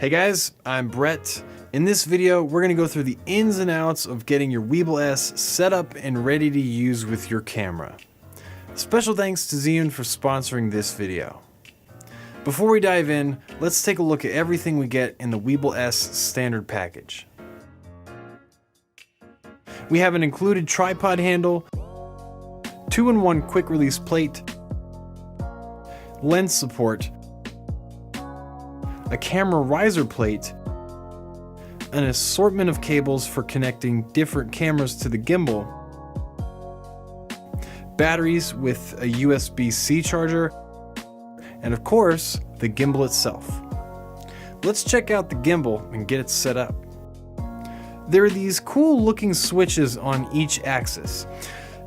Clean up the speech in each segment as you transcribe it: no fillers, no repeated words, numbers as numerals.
Hey guys, I'm Brett. In this video, we're going to go through the ins and outs of getting your Weeble S set up and ready to use with your camera. Special thanks to Zhiyun for sponsoring this video. Before we dive in, let's take a look at everything we get in the Weeble S standard package. We have an included tripod handle, 2-in-1 quick release plate, lens support, a camera riser plate, an assortment of cables for connecting different cameras to the gimbal, batteries with a USB-C charger, and of course, the gimbal itself. Let's check out the gimbal and get it set up. There are these cool looking switches on each axis.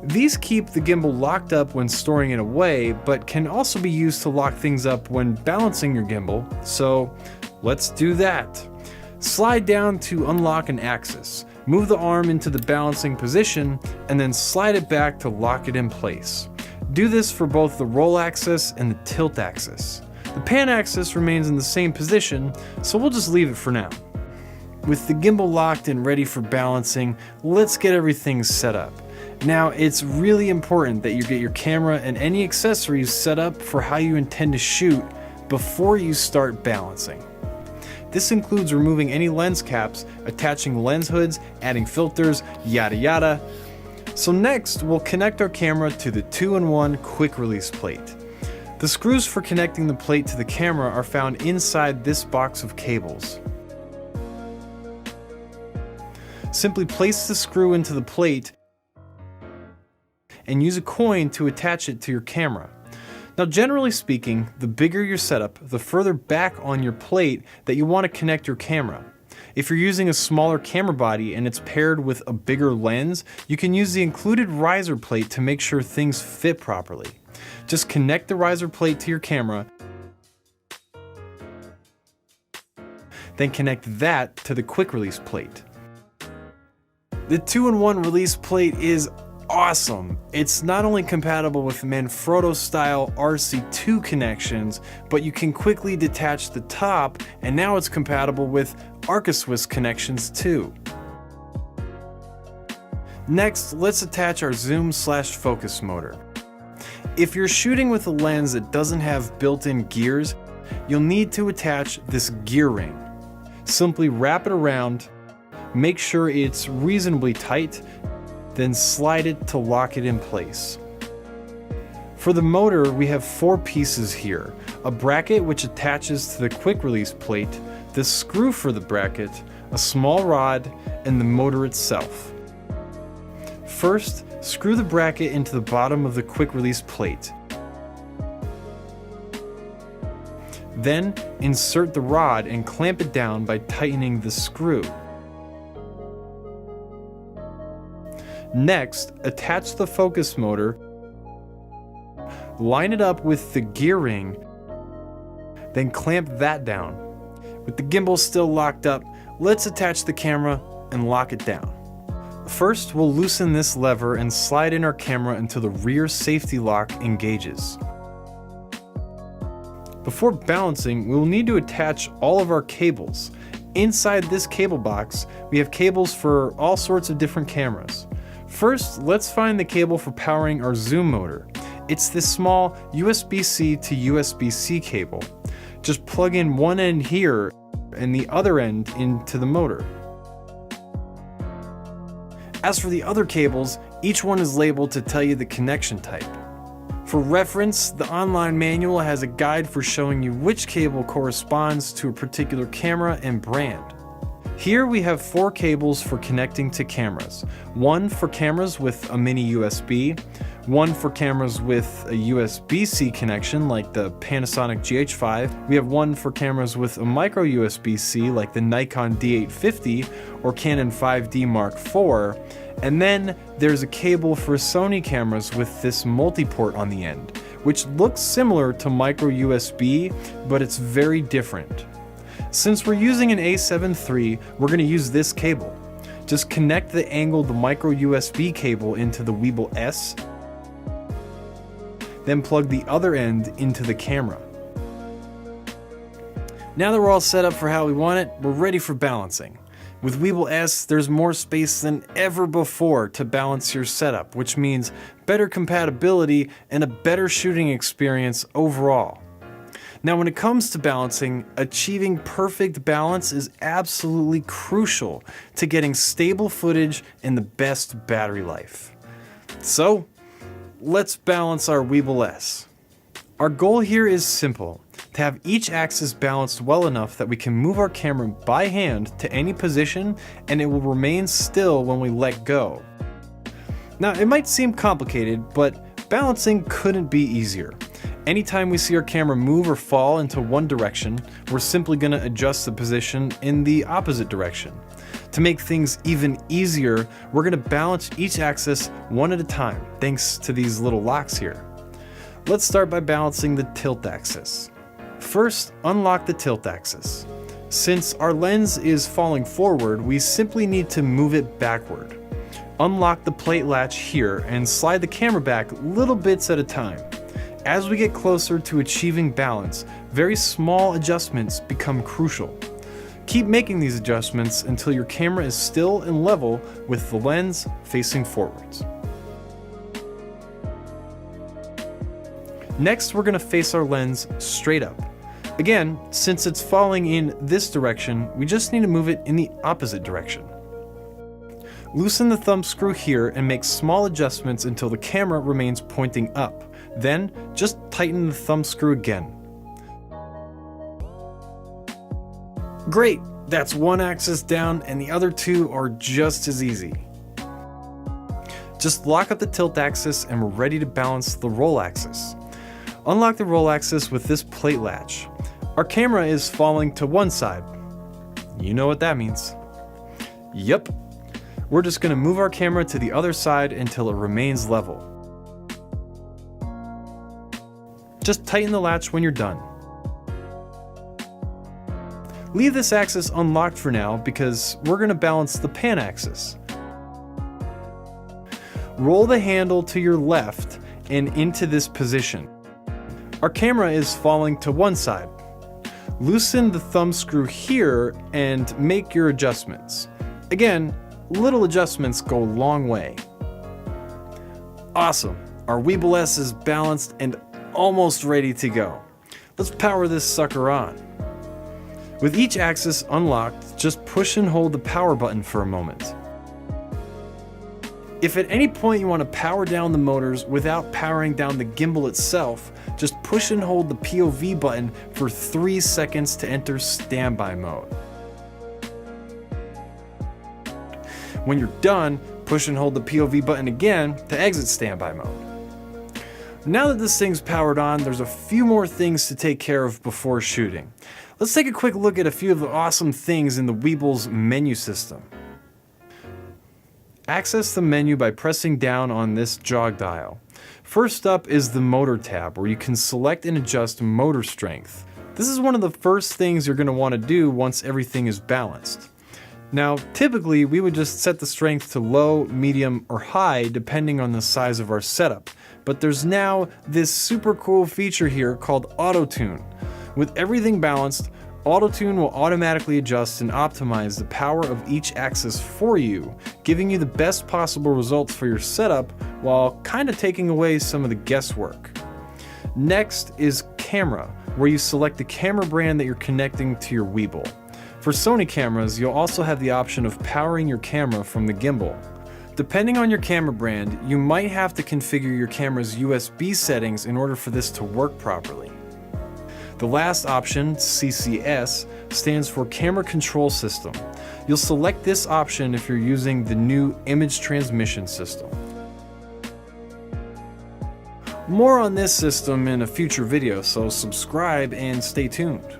These keep the gimbal locked up when storing it away, but can also be used to lock things up when balancing your gimbal, so let's do that. Slide down to unlock an axis. Move the arm into the balancing position, and then slide it back to lock it in place. Do this for both the roll axis and the tilt axis. The pan axis remains in the same position, so we'll just leave it for now. With the gimbal locked and ready for balancing, let's get everything set up. Now, it's really important that you get your camera and any accessories set up for how you intend to shoot before you start balancing. This includes removing any lens caps, attaching lens hoods, adding filters, yada yada. So next, we'll connect our camera to the 2-in-1 quick release plate. The screws for connecting the plate to the camera are found inside this box of cables. Simply place the screw into the plate and use a coin to attach it to your camera. Now, generally speaking, the bigger your setup, the further back on your plate that you want to connect your camera. If you're using a smaller camera body and it's paired with a bigger lens, you can use the included riser plate to make sure things fit properly. Just connect the riser plate to your camera, then connect that to the quick release plate. The 2-in-1 release plate is awesome. It's not only compatible with Manfrotto style RC2 connections, but you can quickly detach the top, and now it's compatible with Arca-Swiss connections too. Next, let's attach our zoom/focus motor. If you're shooting with a lens that doesn't have built-in gears, you'll need to attach this gear ring. Simply wrap it around, make sure it's reasonably tight, then slide it to lock it in place. For the motor, we have 4 pieces here: a bracket which attaches to the quick release plate, the screw for the bracket, a small rod, and the motor itself. First, screw the bracket into the bottom of the quick release plate. Then, insert the rod and clamp it down by tightening the screw. Next, attach the focus motor, line it up with the gear ring, then clamp that down. With the gimbal still locked up, let's attach the camera and lock it down. First, we'll loosen this lever and slide in our camera until the rear safety lock engages. Before balancing, we will need to attach all of our cables. Inside this cable box, we have cables for all sorts of different cameras. First, let's find the cable for powering our zoom motor. It's this small USB-C to USB-C cable. Just plug in one end here and the other end into the motor. As for the other cables, each one is labeled to tell you the connection type. For reference, the online manual has a guide for showing you which cable corresponds to a particular camera and brand. Here we have 4 cables for connecting to cameras. One for cameras with a mini USB, one for cameras with a USB-C connection like the Panasonic GH5. We have one for cameras with a micro USB-C like the Nikon D850 or Canon 5D Mark IV. And then there's a cable for Sony cameras with this multi-port on the end, which looks similar to micro USB, but it's very different. Since we're using an A7 III, we're going to use this cable. Just connect the angled micro USB cable into the Weeble S, then plug the other end into the camera. Now that we're all set up for how we want it, we're ready for balancing. With Weeble S, there's more space than ever before to balance your setup, which means better compatibility and a better shooting experience overall. Now, when it comes to balancing, achieving perfect balance is absolutely crucial to getting stable footage and the best battery life. So, let's balance our Weeble S. Our goal here is simple: to have each axis balanced well enough that we can move our camera by hand to any position and it will remain still when we let go. Now, it might seem complicated, but balancing couldn't be easier. Anytime we see our camera move or fall into one direction, we're simply going to adjust the position in the opposite direction. To make things even easier, we're going to balance each axis one at a time, thanks to these little locks here. Let's start by balancing the tilt axis. First, unlock the tilt axis. Since our lens is falling forward, we simply need to move it backward. Unlock the plate latch here and slide the camera back little bits at a time. As we get closer to achieving balance, very small adjustments become crucial. Keep making these adjustments until your camera is still and level with the lens facing forwards. Next, we're going to face our lens straight up. Again, since it's falling in this direction, we just need to move it in the opposite direction. Loosen the thumb screw here and make small adjustments until the camera remains pointing up. Then, just tighten the thumb screw again. Great! That's one axis down and the other two are just as easy. Just lock up the tilt axis and we're ready to balance the roll axis. Unlock the roll axis with this plate latch. Our camera is falling to one side. You know what that means. Yep. We're just going to move our camera to the other side until it remains level. Just tighten the latch when you're done. Leave this axis unlocked for now because we're going to balance the pan axis. Roll the handle to your left and into this position. Our camera is falling to one side. Loosen the thumb screw here and make your adjustments. Again, little adjustments go a long way. Awesome! Our Weeble S is balanced and almost ready to go. Let's power this sucker on. With each axis unlocked, just push and hold the power button for a moment. If at any point you want to power down the motors without powering down the gimbal itself, just push and hold the POV button for 3 seconds to enter standby mode. When you're done, push and hold the POV button again to exit standby mode. Now that this thing's powered on, there's a few more things to take care of before shooting. Let's take a quick look at a few of the awesome things in the Weeble's menu system. Access the menu by pressing down on this jog dial. First up is the motor tab, where you can select and adjust motor strength. This is one of the first things you're going to want to do once everything is balanced. Now, typically we would just set the strength to low, medium, or high depending on the size of our setup, but there's now this super cool feature here called Auto Tune. With everything balanced, Auto Tune will automatically adjust and optimize the power of each axis for you, giving you the best possible results for your setup while kind of taking away some of the guesswork. Next is Camera, where you select the camera brand that you're connecting to your Weeble. For Sony cameras, you'll also have the option of powering your camera from the gimbal. Depending on your camera brand, you might have to configure your camera's USB settings in order for this to work properly. The last option, CCS, stands for Camera Control System. You'll select this option if you're using the new image transmission system. More on this system in a future video, so subscribe and stay tuned.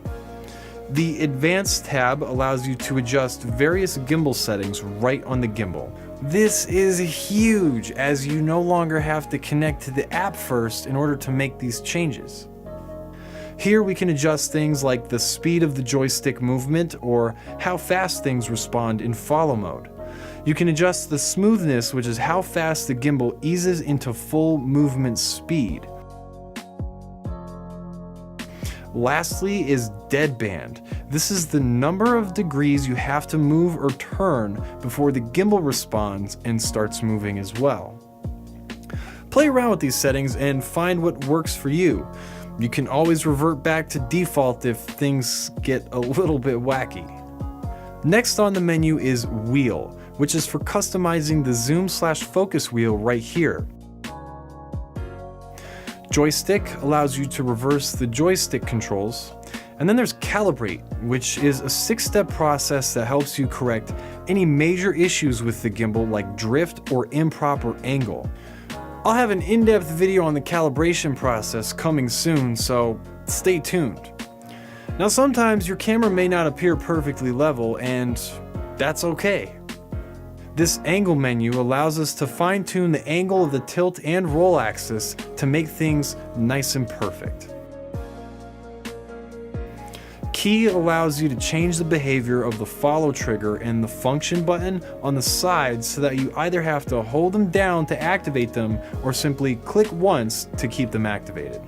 The Advanced tab allows you to adjust various gimbal settings right on the gimbal. This is huge, as you no longer have to connect to the app first in order to make these changes. Here we can adjust things like the speed of the joystick movement or how fast things respond in follow mode. You can adjust the smoothness, which is how fast the gimbal eases into full movement speed. Lastly is deadband. This is the number of degrees you have to move or turn before the gimbal responds and starts moving as well. Play around with these settings and find what works for you. You can always revert back to default if things get a little bit wacky. Next on the menu is wheel, which is for customizing the zoom/focus wheel right here. Joystick allows you to reverse the joystick controls. And then there's calibrate, which is a 6-step process that helps you correct any major issues with the gimbal like drift or improper angle. I'll have an in-depth video on the calibration process coming soon, so stay tuned. Now sometimes your camera may not appear perfectly level, and that's okay. This angle menu allows us to fine-tune the angle of the tilt and roll axis to make things nice and perfect. Key allows you to change the behavior of the follow trigger and the function button on the side so that you either have to hold them down to activate them or simply click once to keep them activated.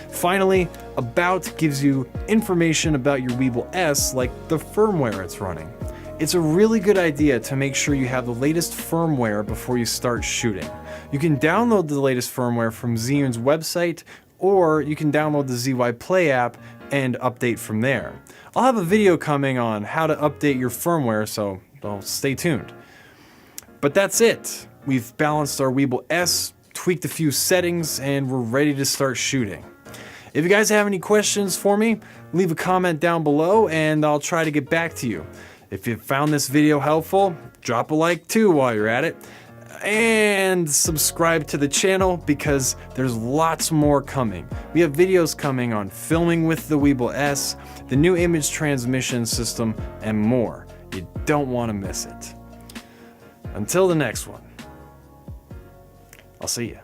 Finally, About gives you information about your Weebill S, like the firmware it's running. It's a really good idea to make sure you have the latest firmware before you start shooting. You can download the latest firmware from Zhiyun's website, or you can download the ZY Play app and update from there. I'll have a video coming on how to update your firmware, so stay tuned. But that's it. We've balanced our Weebill S, tweaked a few settings, and we're ready to start shooting. If you guys have any questions for me, leave a comment down below and I'll try to get back to you. If you found this video helpful, drop a like too while you're at it. And subscribe to the channel because there's lots more coming. We have videos coming on filming with the Weebill S, the new image transmission system, and more. You don't want to miss it. Until the next one, I'll see you.